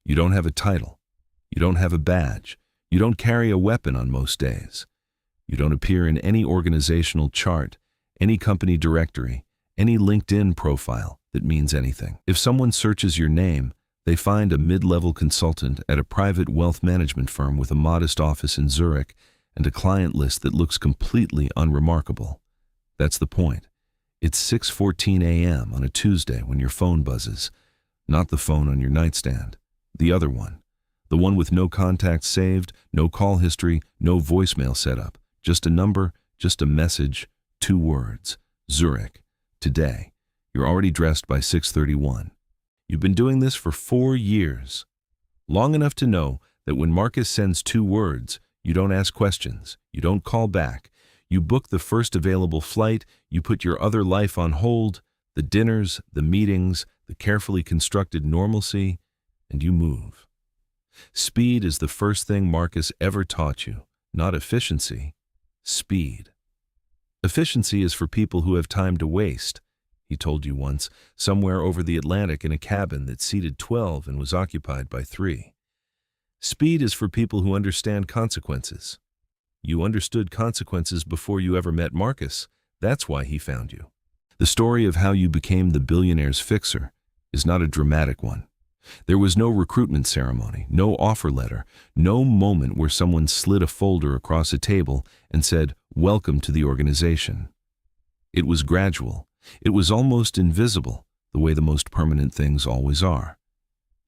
You don't have a title. You don't have a badge. You don't carry a weapon on most days. You don't appear in any organizational chart, any company directory, any LinkedIn profile that means anything. If someone searches your name, they find a mid-level consultant at a private wealth management firm with a modest office in Zurich and a client list that looks completely unremarkable. That's the point. It's 6:14 a.m. on a Tuesday when your phone buzzes, not the phone on your nightstand, the other one, the one with no contacts saved, no call history, no voicemail set up, just a number, just a message, 2 words, Zurich, today. You're already dressed by 6:31. You've been doing this for 4 years, long enough to know that when Marcus sends 2 words, you don't ask questions, you don't call back, you book the first available flight, you put your other life on hold, the dinners, the meetings, the carefully constructed normalcy, and you move. Speed is the first thing Marcus ever taught you, not efficiency, speed. Efficiency is for people who have time to waste, he told you once, somewhere over the Atlantic in a cabin that seated 12 and was occupied by 3. Speed is for people who understand consequences. You understood consequences before you ever met Marcus. That's why he found you. The story of how you became the billionaire's fixer is not a dramatic one. There was no recruitment ceremony, no offer letter, no moment where someone slid a folder across a table and said, "Welcome to the organization." It was gradual. It was almost invisible, the way the most permanent things always are.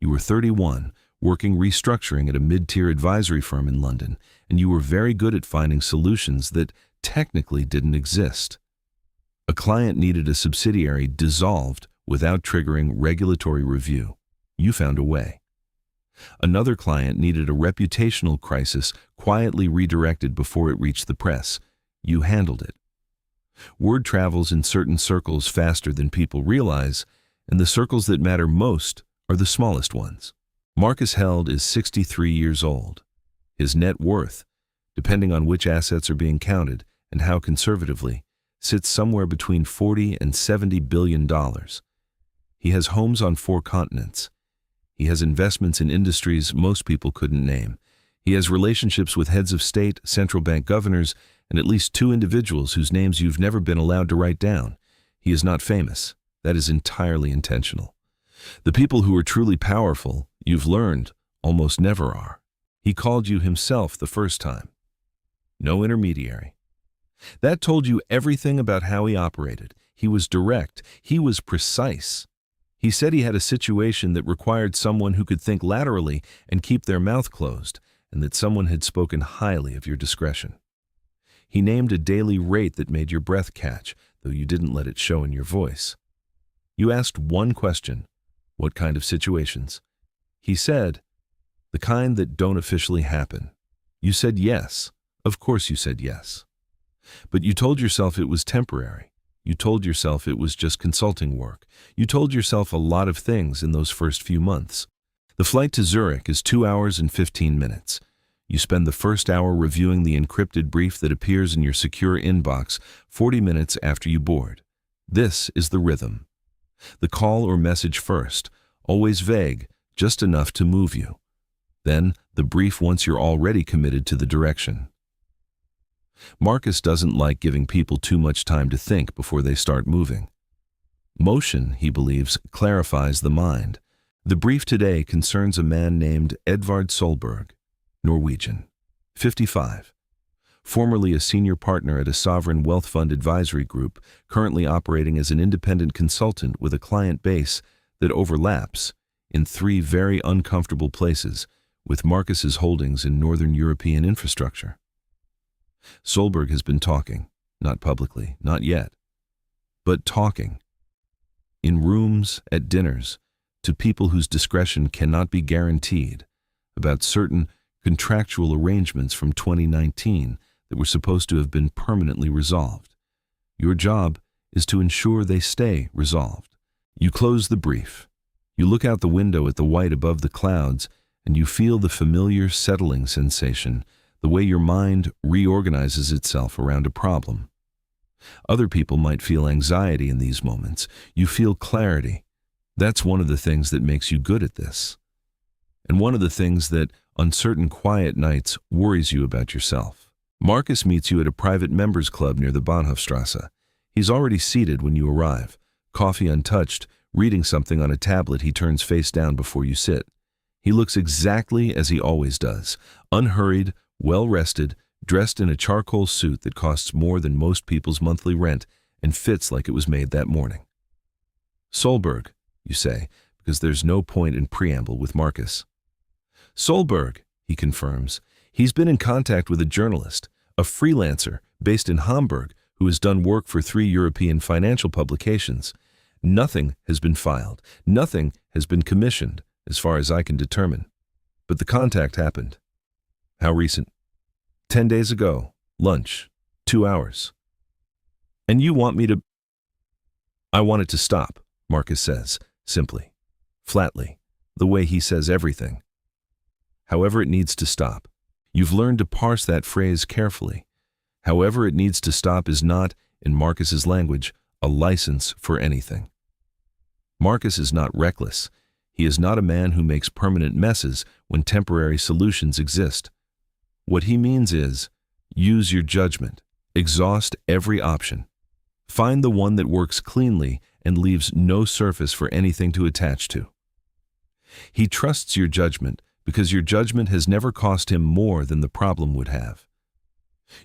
You were 31, working restructuring at a mid-tier advisory firm in London, and you were very good at finding solutions that technically didn't exist. A client needed a subsidiary dissolved without triggering regulatory review. You found a way. Another client needed a reputational crisis quietly redirected before it reached the press. You handled it. Word travels in certain circles faster than people realize, and the circles that matter most are the smallest ones. Marcus Held is 63 years old. His net worth, depending on which assets are being counted and how conservatively, sits somewhere between $40 and $70 billion. He has homes on 4 continents. He has investments in industries most people couldn't name. He has relationships with heads of state, central bank governors, and at least 2 individuals whose names you've never been allowed to write down. He is not famous. That is entirely intentional. The people who are truly powerful, you've learned, almost never are. He called you himself the first time. No intermediary. That told you everything about how he operated. He was direct. He was precise. He said he had a situation that required someone who could think laterally and keep their mouth closed, and that someone had spoken highly of your discretion. He named a daily rate that made your breath catch, though you didn't let it show in your voice. You asked one question: what kind of situations? He said, the kind that don't officially happen. You said yes. Of course you said yes. But you told yourself it was temporary. You told yourself it was just consulting work. You told yourself a lot of things in those first few months. The flight to Zurich is 2 hours and 15 minutes. You spend the first hour reviewing the encrypted brief that appears in your secure inbox 40 minutes after you board. This is the rhythm. The call or message first, always vague, just enough to move you. Then the brief once you're already committed to the direction. Marcus doesn't like giving people too much time to think before they start moving. Motion, he believes, clarifies the mind. The brief today concerns a man named Edvard Solberg, Norwegian, 55, formerly a senior partner at a sovereign wealth fund advisory group, currently operating as an independent consultant with a client base that overlaps in 3 very uncomfortable places with Marcus's holdings in Northern European infrastructure. Solberg has been talking, not publicly, not yet, but talking, in rooms, at dinners, to people whose discretion cannot be guaranteed, about certain contractual arrangements from 2019 that were supposed to have been permanently resolved. Your job is to ensure they stay resolved. You close the brief. You look out the window at the white above the clouds, and you feel the familiar settling sensation, the way your mind reorganizes itself around a problem. Other people might feel anxiety in these moments. You feel clarity. That's one of the things that makes you good at this. and one of the things that, on certain quiet nights, worries you about yourself. Marcus meets you at a private members club near the Bahnhofstrasse. He's already seated when you arrive, coffee untouched, reading something on a tablet he turns face down before you sit. He looks exactly as he always does, unhurried, well-rested, dressed in a charcoal suit that costs more than most people's monthly rent and fits like it was made that morning. "Solberg," you say, because there's no point in preamble with Marcus. "Solberg," he confirms. He's been in contact with a journalist, a freelancer based in Hamburg who has done work for 3 European financial publications. Nothing has been filed. Nothing has been commissioned, as far as I can determine. But the contact happened. How recent? 10 days ago. Lunch. 2 hours. And you want me to... I want it to stop, Marcus says, simply, flatly, the way he says everything. However it needs to stop. You've learned to parse that phrase carefully. However it needs to stop is not, in Marcus's language, a license for anything. Marcus is not reckless. He is not a man who makes permanent messes when temporary solutions exist. What he means is, use your judgment, exhaust every option. Find the one that works cleanly and leaves no surface for anything to attach to. He trusts your judgment because your judgment has never cost him more than the problem would have.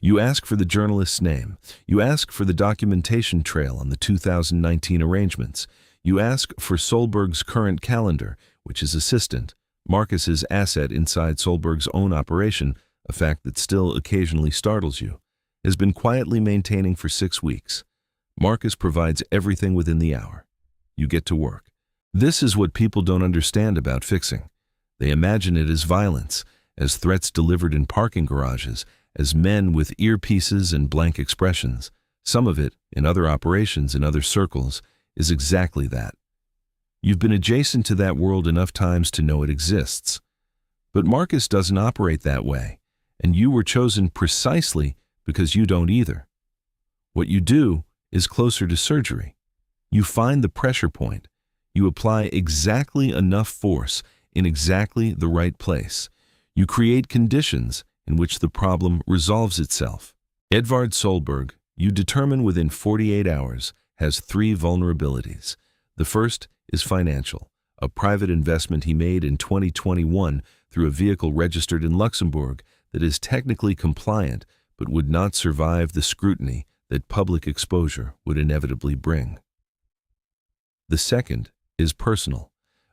You ask for the journalist's name. You ask for the documentation trail on the 2019 arrangements. You ask for Solberg's current calendar, which is assistant, Marcus's asset inside Solberg's own operation, a fact that still occasionally startles you, has been quietly maintaining for 6 weeks. Marcus provides everything within the hour. You get to work. This is what people don't understand about fixing. They imagine it as violence, as threats delivered in parking garages, as men with earpieces and blank expressions. Some of it, in other operations in other circles, is exactly that. You've been adjacent to that world enough times to know it exists. But Marcus doesn't operate that way, and you were chosen precisely because you don't either. What you do is closer to surgery. You find the pressure point. You apply exactly enough force in exactly the right place. You create conditions in which the problem resolves itself. Edvard Solberg, you determine within 48 hours, has 3 vulnerabilities. The first is financial, a private investment he made in 2021 through a vehicle registered in Luxembourg that is technically compliant but would not survive the scrutiny that public exposure would inevitably bring. The second is personal,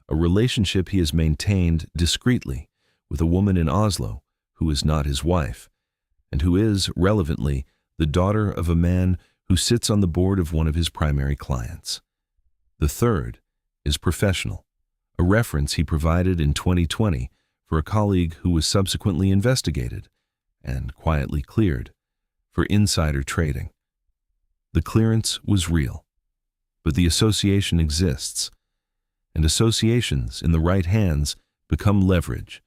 a relationship he has maintained discreetly with a woman in Oslo who is not his wife, and who is, relevantly, the daughter of a man who sits on the board of one of his primary clients. The third is professional, a reference he provided in 2020 for a colleague who was subsequently investigated and quietly cleared for insider trading. The clearance was real, but the association exists, and associations in the right hands become leverage.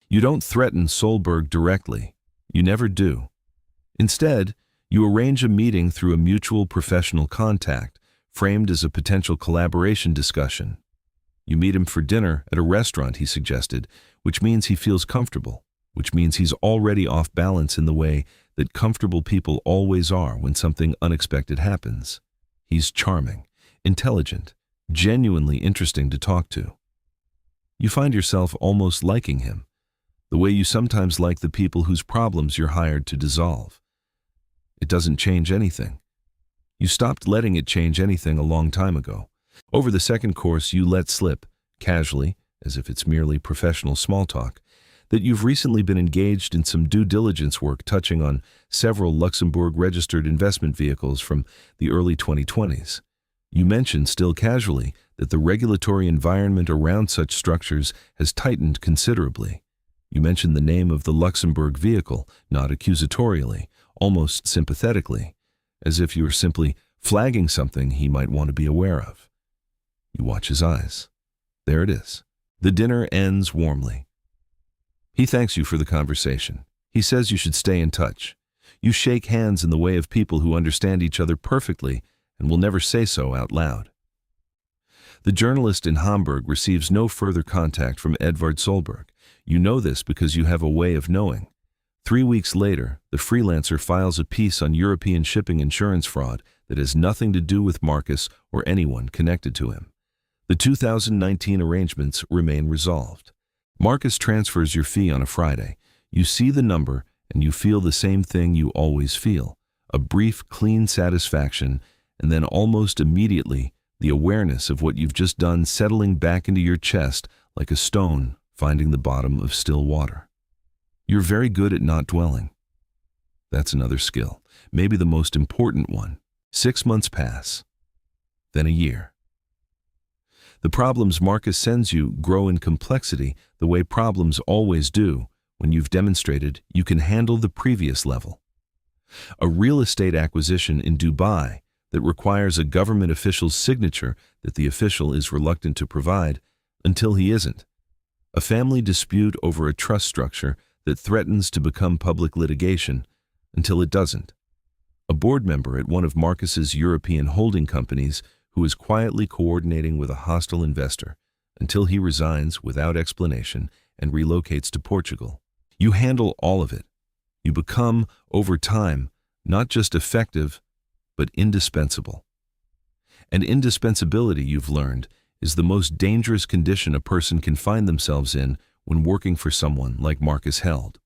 You don't threaten Solberg directly. You never do. Instead, you arrange a meeting through a mutual professional contact, framed as a potential collaboration discussion. You meet him for dinner at a restaurant, he suggested, which means he feels comfortable, which means he's already off balance in the way that comfortable people always are when something unexpected happens. He's charming, intelligent, genuinely interesting to talk to. You find yourself almost liking him, the way you sometimes like the people whose problems you're hired to dissolve. It doesn't change anything. You stopped letting it change anything a long time ago. Over the second course, you let slip, casually, as if it's merely professional small talk, that you've recently been engaged in some due diligence work touching on several Luxembourg-registered investment vehicles from the early 2020s. You mention, still casually, that the regulatory environment around such structures has tightened considerably. You mention the name of the Luxembourg vehicle, not accusatorially, almost sympathetically, as if you were simply flagging something he might want to be aware of. You watch his eyes. There it is. The dinner ends warmly. He thanks you for the conversation. He says you should stay in touch. You shake hands in the way of people who understand each other perfectly and will never say so out loud. The journalist in Hamburg receives no further contact from Edvard Solberg. You know this because you have a way of knowing. 3 weeks later, the freelancer files a piece on European shipping insurance fraud that has nothing to do with Marcus or anyone connected to him. The 2019 arrangements remain resolved. Marcus transfers your fee on a Friday. You see the number and you feel the same thing you always feel, a brief, clean satisfaction, and then almost immediately, the awareness of what you've just done settling back into your chest like a stone finding the bottom of still water. You're very good at not dwelling. That's another skill, maybe the most important one. 6 months pass, then a year. The problems Marcus sends you grow in complexity the way problems always do when you've demonstrated you can handle the previous level. A real estate acquisition in Dubai that requires a government official's signature that the official is reluctant to provide until he isn't. A family dispute over a trust structure that threatens to become public litigation until it doesn't. A board member at one of Marcus's European holding companies who is quietly coordinating with a hostile investor until he resigns without explanation and relocates to Portugal. You handle all of it. You become, over time, not just effective, but indispensable. And indispensability, you've learned, is the most dangerous condition a person can find themselves in when working for someone like Marcus held.